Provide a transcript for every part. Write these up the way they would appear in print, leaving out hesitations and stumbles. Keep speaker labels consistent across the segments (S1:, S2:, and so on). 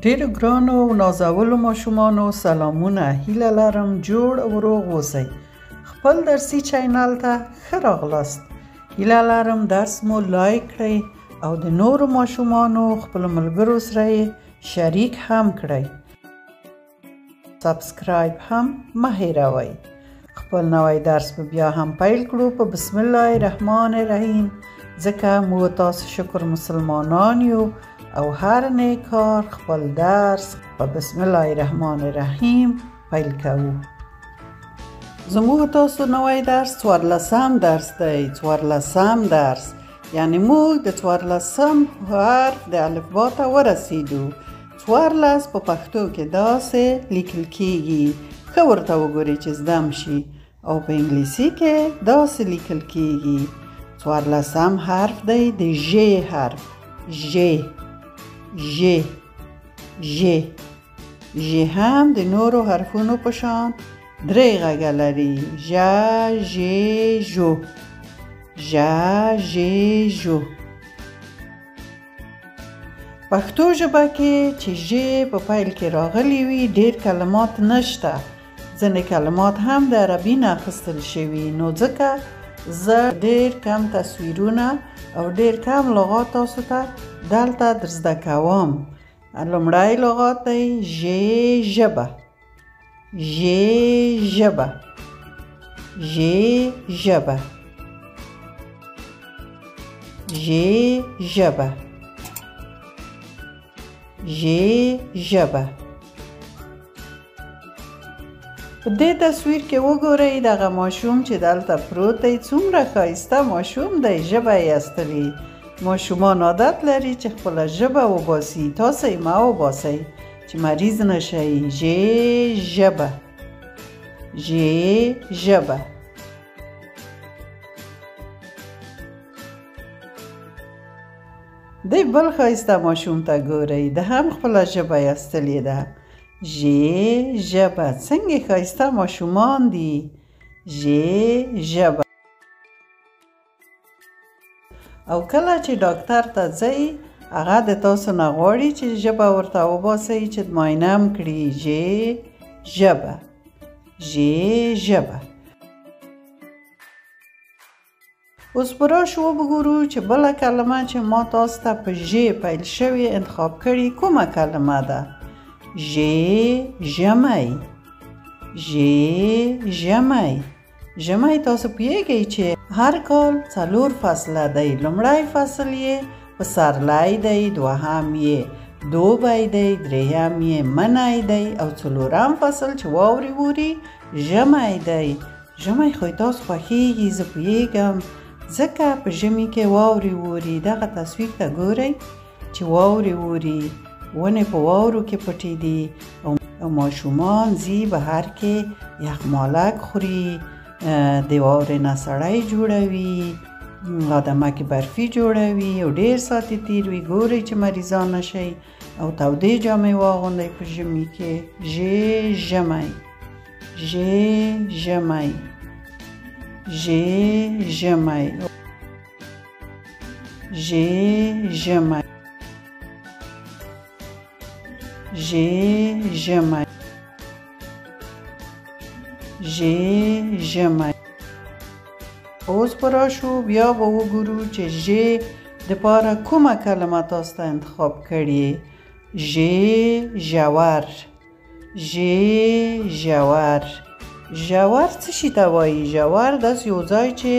S1: ډیرو ګرانو او نازولو ماشومانو سلامونه. هیله لرم جوړ او روغ اوسئ. خپل درسي چینل ته ښه راغلاست. هیله لرم درس مو لایک کړئ او د نورو ماشومانو خپلو ملګرو سره یې شریک هم کړئ. سبسکرایب هم مه هیروئ. خپل نوی درس به بیا هم پیل کړو په بسم الله الرحمن الرحیم، ځکه موږ تاسو شکر مسلمانان یو او هر نیک کار خپل درس په بسم الله الرحمن الرحیم پیل کوو. زموږ تاسو نوی درس 14 درس دی. 14 درس یعنی موږ د 14 حرف د الفبا ته ورسیدو. 14 په پښتو کې داسې لیکل کیږي، ښه ورته وګورئ چې زده شي، او په انګلیسي کې داسې لیکل کیږي. 14 حرف دی د ژ حرف. ژ ژ ژ ژ هم د نورو حرفونو په شان درې غږه لري. ژ ژ ژو ژ ژ ژو. پښتو ژبه کې چې ژ په پیل کې راغلی وي ډېر کلمات نشته. ځینې کلمات هم د عربي نه اخیستل شوي، نو ځکه زه ډېر کم تصویرونه او ډېر کم لغات تاسو ته دلته در زده کوم. لومړی لغات دی ژ ژبه. ژ ژبه ژ ژبه ژ ژبه ژ ژبه. په دې تصویر کې وګورئ دغه ماشوم چې دلته پروت دی څومره ښایسته ماشوم دی. ژبه یې ایستلې. ماشومان عادت لري چې خپله ژبه وباسي. تاسو یې مه وباسئ چې مریض نشئ. ژ ژبه ژ ژبه. دی بل ښایسته ماشوم ته ګورئ، د هم خپله ژبه ایستلې ده. ژ ژبه. څنګه ښایسته ماشومان دي. ژ ژبه. او کله چې ډاکټر ته ځئ هغه د تاسو نه غواړي چې ژبه ورته وباسئ چې معاینه هم کړي. ژ ژبه ژ ژبه. اوس به راشو وګورو چې بله کلمه چې ما تاسو ته په ژ پیل شوې انتخاب کړي کومه کلمه ده. ژ ژمی. ژ ژمی. ژمی تاسو پوهیږئ چې هر کال 4 فصله دی. لومړی فصل یې پسرلی دی، دوهم یې دوبی دی، درېیم یې منی دی او څلورم فصل چې واورې اوري ژمی دی. ژمی خو تاسو خوښیږي، زه پوهیږم، ځکه په ژمي کې واورې اوري. دغه تصویر ته ګورئ چې واورې اوري، ونې په واورو کې پټې دي او ماشومان ځي بهر کې یخمالک خوري، د واورې نه سړی جوړوي، ادمک برفي جوړوي او ډېر ساعتې تیر وي. ګورئ چې مریضان نشئ او تودې جامې واغوندئ په ژمي کې. ژ ژمی ژ ژمی ژ ژمی ژ ژمی ژ ژمی ژ ژمی. اوس به راشو بیا به وګورو چې ژ دپاره کومه کلمه تاسو ته انتخاب کړې. ژ ژور ژ ژور. ژور څه شي ته وایي؟ ژور داسې یو ځای چې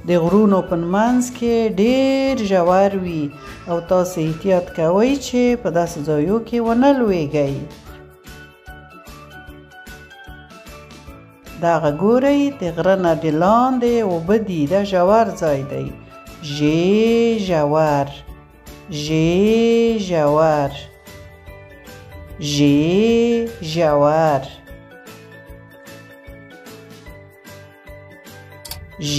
S1: د غرونو په منځ کې ډېر ژور وي او تاسو احتیاط کوئ چې په داسې ځایو کې ونه لویږئ. دغه ګورئ د غره نه د لاندې اوبه دي، دا ژور ځای دی. ژ ژور ژ ژور ژ ژور ژ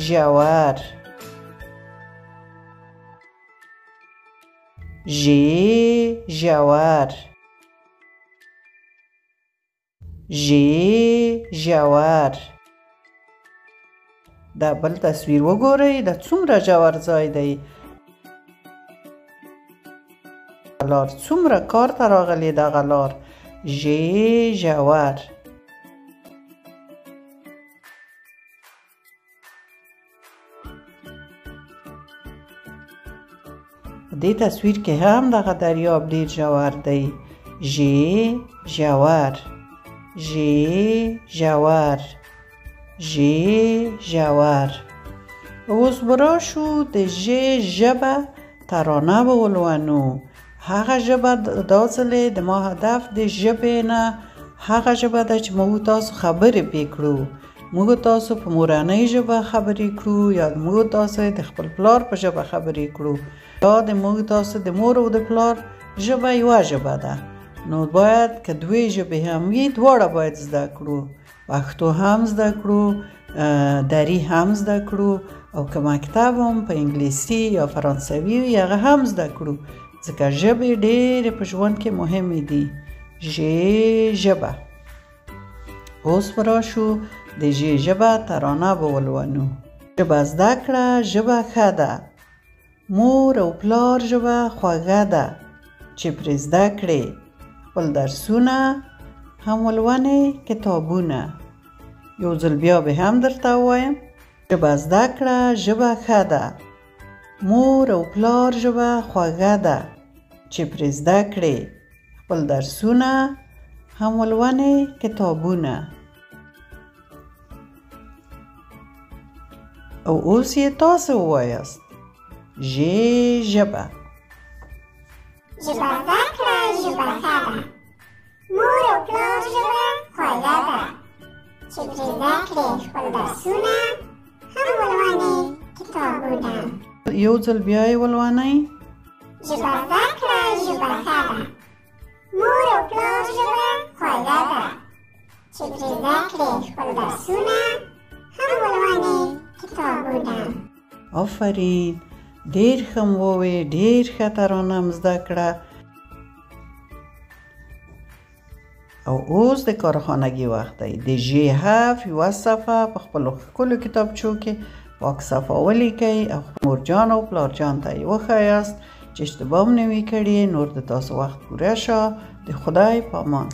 S1: ژور ژ ژور ژ ژور. دا بل تصویر وګورئ، دا څومره ژور ځای دی. لار څومره کار ته راغلې دغه لار ژ ژور دې تصویر کې هم دغه دریاب ډیر ژور دی ژ ژور ژ ژور ژ ژور اوس به راشو د ژ ژبه ترانه به ولولو هغه ژبه دا ځلې د ما هدف د ژبې نه هغه ژبه ده چې موږ تاسو خبرې پې کړو موږ تاسو په مورنۍ ژبه خبرې کړو یا موږ تاسو د خپل پلار په ژبه خبرې کړو یا د موږ تاسو د مور او د پلار ژبه یوه ژبه ده نو باید که دوی ژبې هم وي دواړه باید زده کړو پښتو هم زده کړو دری هم زده کړو او که مکتب هم په انګلیسي یا فرانسوي وي هغه هم زده کړو ځکه ژبې ډېرې په ژوند کې مهمې دي ژ ژبه اوس به راشو د ژ ژبه ترانه به ولولو ژبه زده کړه ژبه ښه ده مور او پلار ژبه خوږه ده چې پرې زده کړې خپل درسونه هم ولولئ کتابونه یو ځل بیا به هم درته ووایم ژبه زده کړه ژبه ښه ده مور او پلار ژبه خوږه ده چې پرې زده کړې خپل درسونه هم ولولئ کتابونه او اوس یې تاسو ووایاست ژ ژبه
S2: ژبه زده کړه ژبه ښه ده مور او پلار ژبه خوږه ده چې پرې زده کړې خپل درسونه هم ولولئ کتابونه
S1: یو ځل بیا یې ولولئ
S2: ژبه زده کړه ژبه ښه ده مور او پلار ژبه خوږه ده چې پرې زده کړې خپل درسونه هم ولولئ کتابونه
S1: آفرین ډېر ښه مو ووې ډېر ښه ترانه م زده کړه او اوس د کارخانګي وخت دی د ژ حرف یوه صفحه په خپلو ښکلو کتابچو کې پاک صفحه ولیکئ او مورجان او پلارجان ته یې وښایاست چې اشتباه م نه وي کړې نور د تاسو وخت پوره شه د خدای په امان